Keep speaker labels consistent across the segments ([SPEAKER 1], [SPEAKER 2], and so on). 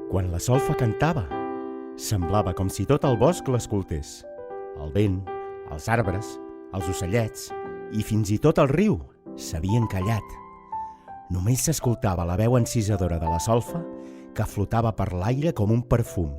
[SPEAKER 1] Quan la solfa cantava, semblava com si tot el bosc l'escoltés. El vent, els arbres, els ocellets i fins i tot el riu s'havien callat. Només s'escoltava la veu encisadora de la solfa que flotava per l'aire com un perfum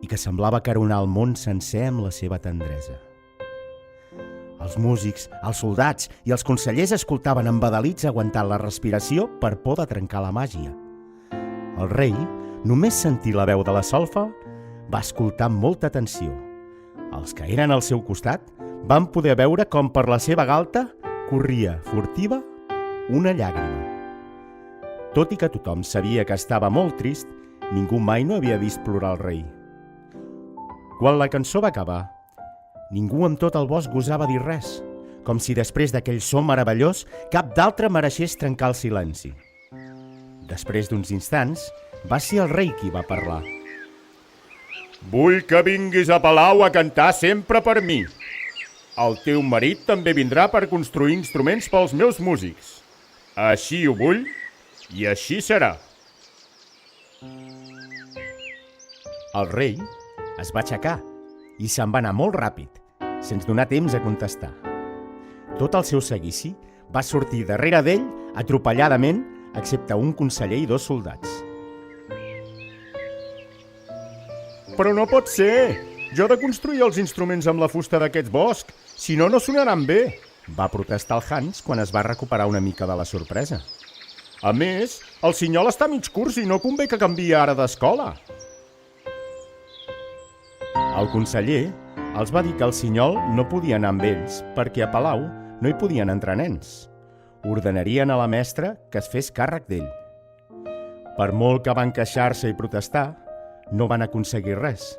[SPEAKER 1] i que semblava caronar el món sencer amb la seva tendresa. Els músics, els soldats i els consellers escoltaven embadalits aguantant la respiració per por de trencar la màgia. El rei, només sentir la veu de la solfa, va escoltar amb molta atenció. Els que eren al seu costat van poder veure com per la seva galta corria, furtiva, una llàgrima. Tot i que tothom sabia que estava molt trist, ningú mai no havia vist plorar el rei. Quan la cançó va acabar, ningú en tot el bosc gosava dir res, com si després d'aquell so meravellós cap d'altre mereixés trencar el silenci. Després d'uns instants, va ser el rei qui va parlar.
[SPEAKER 2] Vull que vinguis a palau a cantar sempre per mi. El teu marit també vindrà per construir instruments pels meus músics. Així ho vull i així serà.
[SPEAKER 1] El rei es va aixecar i se'n va anar molt ràpid, sense donar temps a contestar. Tot el seu seguici va sortir darrere d'ell atropelladament, excepte un conseller i 2 soldats.
[SPEAKER 2] Però no pot ser! Jo he de construir els instruments amb la fusta d'aquest bosc, si no, no sonaran bé,
[SPEAKER 1] va protestar el Hans quan es va recuperar una mica de la sorpresa.
[SPEAKER 2] A més, el cinyol està a mig curs i no convé que canviï ara d'escola.
[SPEAKER 1] El conseller els va dir que el cinyol no podia anar amb ells perquè a palau no hi podien entrar nens. Ordenarien a la mestra que es fes càrrec d'ell. Per molt que van queixar-se i protestar, no van aconseguir res.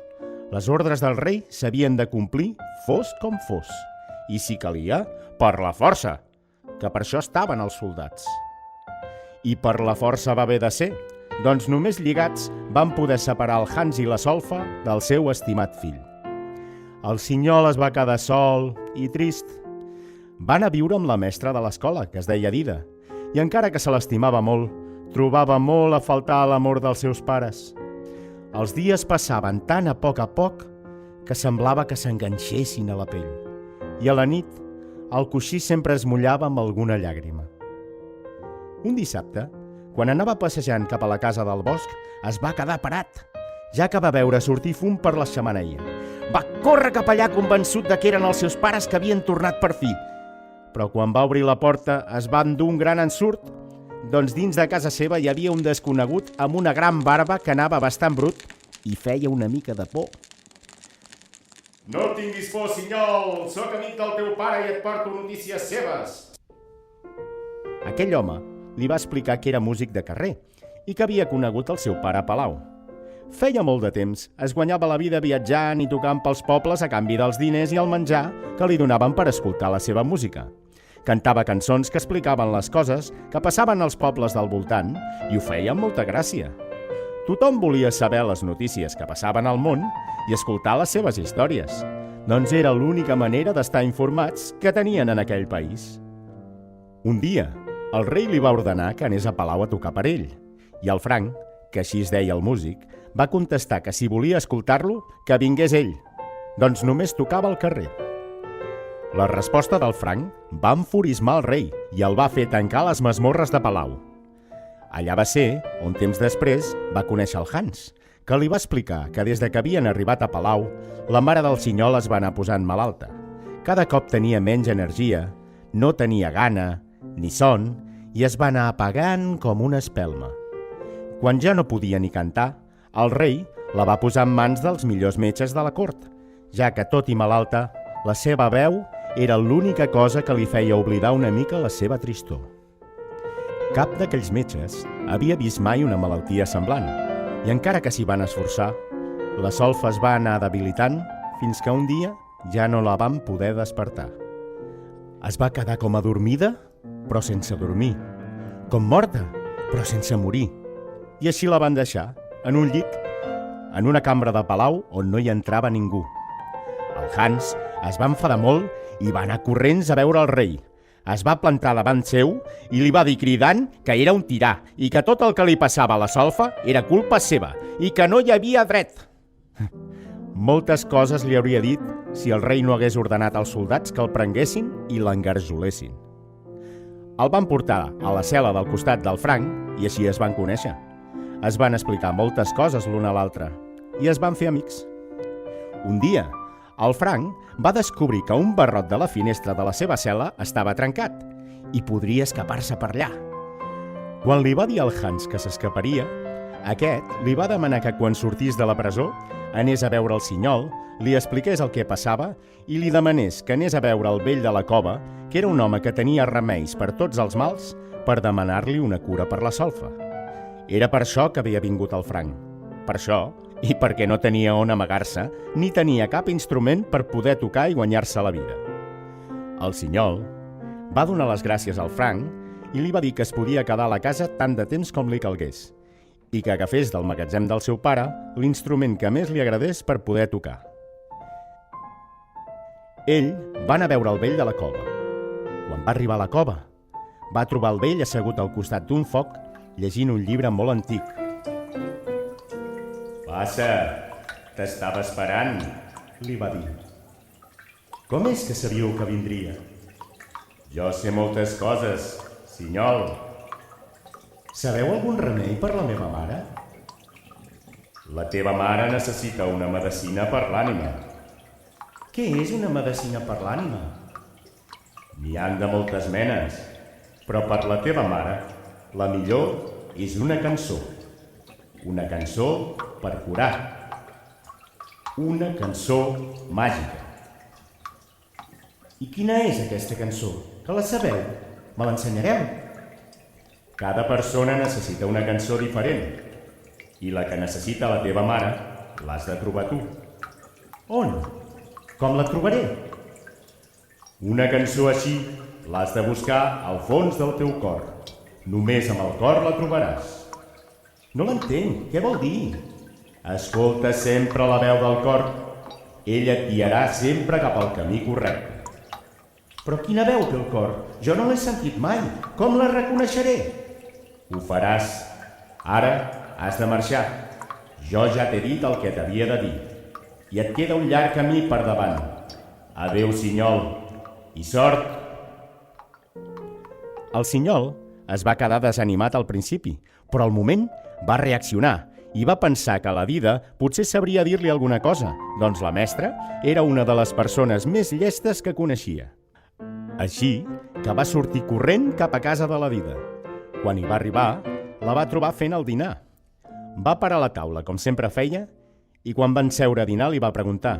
[SPEAKER 1] Les ordres del rei s'havien de complir fos com fos. I si calia, per la força, que per això estaven els soldats. I per la força va haver de ser, doncs només lligats van poder separar el Hans i la solfa del seu estimat fill. El cinyol es va quedar sol i trist. Va anar a viure amb la mestra de l'escola, que es deia Dida, i encara que se l'estimava molt, trobava molt a faltar l'amor dels seus pares. Els dies passaven tan a poc que semblava que s'enganxessin a la pell. I a la nit, el coixí sempre es mullava amb alguna llàgrima. Un dissabte, quan anava passejant cap a la casa del bosc, es va quedar parat, ja que va veure sortir fum per la xemeneia. Va córrer cap allà convençut de que eren els seus pares que havien tornat per fi. Però quan va obrir la porta es va endur un gran ensurt, doncs dins de casa seva hi havia un desconegut amb una gran barba que anava bastant brut i feia una mica de por.
[SPEAKER 2] No tinguis por, cinyol! Soc amic del teu pare i et porto notícies seves!
[SPEAKER 1] Aquell home li va explicar que era músic de carrer i que havia conegut el seu pare a palau. Feia molt de temps, es guanyava la vida viatjant i tocant pels pobles a canvi dels diners i el menjar que li donaven per escoltar la seva música. Cantava cançons que explicaven les coses que passaven als pobles del voltant i ho feia amb molta gràcia. Tothom volia saber les notícies que passaven al món i escoltar les seves històries, doncs era l'única manera d'estar informats que tenien en aquell país. Un dia, el rei li va ordenar que anés a palau a tocar per ell, i el Frank, que així es deia el músic, va contestar que si volia escoltar-lo, que vingués ell, doncs només tocava al carrer. La resposta del Frank va enfurismar el rei i el va fer tancar les masmorres de palau. Allà va ser on temps després va conèixer el Hans, que li va explicar que des de que havien arribat a palau, la mare del cinyol es va anar posant malalta. Cada cop tenia menys energia, no tenia gana ni son i es va anar apagant com una espelma. Quan ja no podia ni cantar, el rei la va posar en mans dels millors metges de la cort, ja que tot i malalta, la seva veu era l'única cosa que li feia oblidar una mica la seva tristor. Cap d'aquells metges havia vist mai una malaltia semblant, i encara que s'hi van esforçar, la solfa es va anar debilitant fins que un dia ja no la van poder despertar. Es va quedar com adormida, però sense dormir, com morta, però sense morir. I així la van deixar, en un llit, en una cambra de palau on no hi entrava ningú. El Hans es va enfadar molt i va anar corrents a veure el rei. Es va plantar davant seu i li va dir cridant que era un tirà i que tot el que li passava a la solfa era culpa seva i que no hi havia dret. Moltes coses li hauria dit si el rei no hagués ordenat als soldats que el prenguessin i l'engarjolessin. El van portar a la cel·la del costat del Frank i així es van conèixer. Es van explicar moltes coses l'un a l'altre i es van fer amics. Un dia, el Frank va descobrir que un barrot de la finestra de la seva cel·la estava trencat i podria escapar-se per allà. Quan li va dir al Hans que s'escaparia, aquest li va demanar que quan sortís de la presó anés a veure el Sinyol, li expliqués el que passava i li demanés que anés a veure el vell de la cova, que era un home que tenia remeis per tots els mals, per demanar-li una cura per la solfa. Era per això que havia vingut el Frank. Per això, i perquè no tenia on amagar-se, ni tenia cap instrument per poder tocar i guanyar-se la vida. El Sinyol va donar les gràcies al Frank i li va dir que es podia quedar a la casa tant de temps com li calgués i que agafés del magatzem del seu pare l'instrument que més li agradés per poder tocar. Ell va anar a veure el vell de la cova. Quan va arribar a la cova, va trobar el vell assegut al costat d'un foc llegint un llibre molt antic.
[SPEAKER 2] Passa, t'estava esperant,
[SPEAKER 1] li va dir. Com és que sabíeu que vindria?
[SPEAKER 2] Jo sé moltes coses, Sinyol.
[SPEAKER 1] Sabeu algun remei per la meva mare?
[SPEAKER 2] La teva mare necessita una medecina per l'ànima.
[SPEAKER 1] Què és una medecina per l'ànima?
[SPEAKER 2] N'hi han de moltes menes, però per la teva mare la millor és una cançó. Una cançó per curar. Una cançó màgica. I quina és aquesta cançó? Que la sabeu? Me l'ensenyareu? Cada persona necessita una cançó diferent i la que necessita la teva mare l'has de trobar tu.
[SPEAKER 1] On? Com la trobaré?
[SPEAKER 2] Una cançó així l'has de buscar al fons del teu cor. Només amb el cor la trobaràs.
[SPEAKER 1] No l'entenc. Què vol dir?
[SPEAKER 2] Escolta sempre la veu del cor. Ella et guiarà sempre cap al camí correcte.
[SPEAKER 1] Però quina veu té el cor? Jo no l'he sentit mai. Com la reconeixeré?
[SPEAKER 2] Ho faràs. Ara has de marxar. Jo ja t'he dit el que t'havia de dir. I et queda un llarg camí per davant. Adéu, Sinyol. I sort.
[SPEAKER 1] El Sinyol es va quedar desanimat al principi, però al moment va reaccionar i va pensar que la Dida potser sabria dir-li alguna cosa, doncs la mestra era una de les persones més llestes que coneixia. Així que va sortir corrent cap a casa de la Dida. Quan hi va arribar, la va trobar fent el dinar. Va parar a la taula, com sempre feia, i quan van seure a dinar li va preguntar: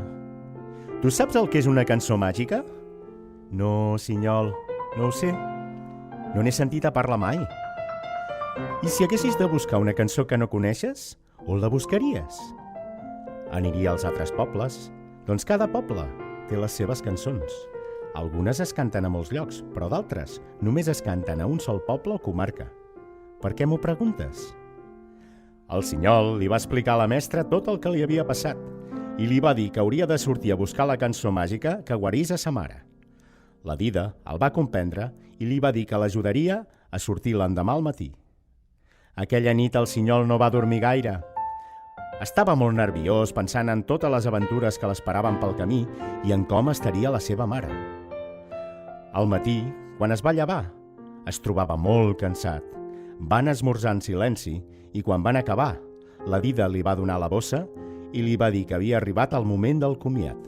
[SPEAKER 1] «Tu saps el que és una cançó màgica?» «No, Sinyol, no ho sé. No n'he sentit a parlar mai». «I si haguessis de buscar una cançó que no coneixes, on la buscaries?» «Aniria als altres pobles. Doncs cada poble té les seves cançons. Algunes es canten a molts llocs, però d'altres només es canten a un sol poble o comarca. Per què m'ho preguntes?» El Sinyol li va explicar a la mestra tot el que li havia passat i li va dir que hauria de sortir a buscar la cançó màgica que guarís a sa mare. La Dida el va comprendre i li va dir que l'ajudaria a sortir l'endemà al matí. Aquella nit el Sinyol no va dormir gaire. Estava molt nerviós pensant en totes les aventures que l'esperaven pel camí i en com estaria la seva mare. Al matí, quan es va llevar, es trobava molt cansat. Van esmorzar en silenci i quan van acabar, la Dida li va donar la bossa i li va dir que havia arribat el moment del comiat.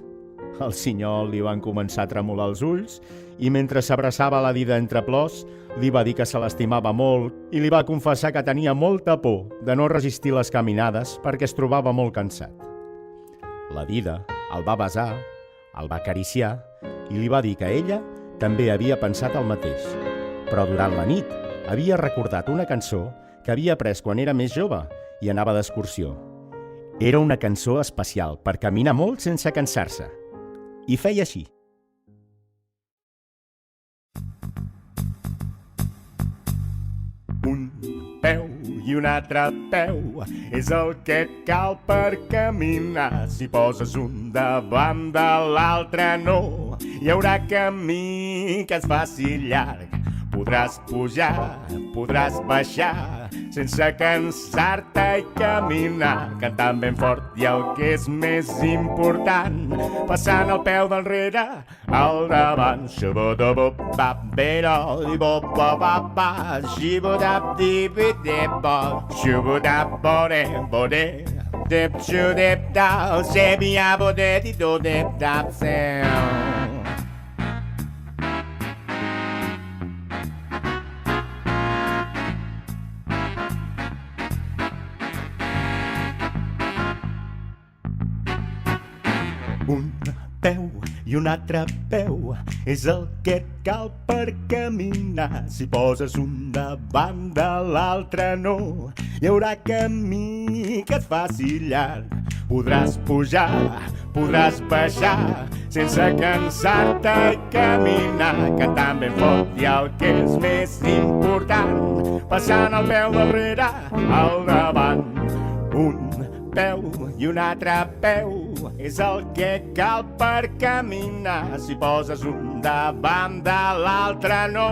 [SPEAKER 1] Al Sinyol li van començar a tremolar els ulls i mentre s'abraçava la Dida entre plors, li va dir que se l'estimava molt i li va confessar que tenia molta por de no resistir les caminades perquè es trobava molt cansat. La Dida el va besar, el va acariciar i li va dir que ella també havia pensat el mateix, però durant la nit havia recordat una cançó que havia après quan era més jove i anava d'excursió. Era una cançó especial per caminar molt sense cansar-se. I feia així.
[SPEAKER 2] Un peu i un altre peu és el que et cal per caminar. Si poses un davant de l'altre no hi haurà camí
[SPEAKER 1] que es faci llarg. Podràs pujar, podràs baixar, sense cansar-te i caminar, cantant ben fort i el que és més important, passant el peu d'enrere al davant. Shubodabop-bap-bero-i-bop-bop-bap-ba, shibodap-dip-dip-bop, shubodap-bode-bode, dip-shudip-dap, sebi-a-bode-di-do-dip-dap-sew. Un peu i un altre peu és el que et cal per caminar. Si poses un davant de l'altre no, hi haurà camí que et faci llarg. Podràs pujar, podràs baixar, sense cansar-te i caminar, cantant ben fort i el que és més important, passant el peu darrere al davant. Un peu i un altre peu és el que cal per caminar. Si poses un davant de l'altre no,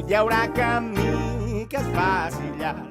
[SPEAKER 1] hi haurà camí que es faci llarg.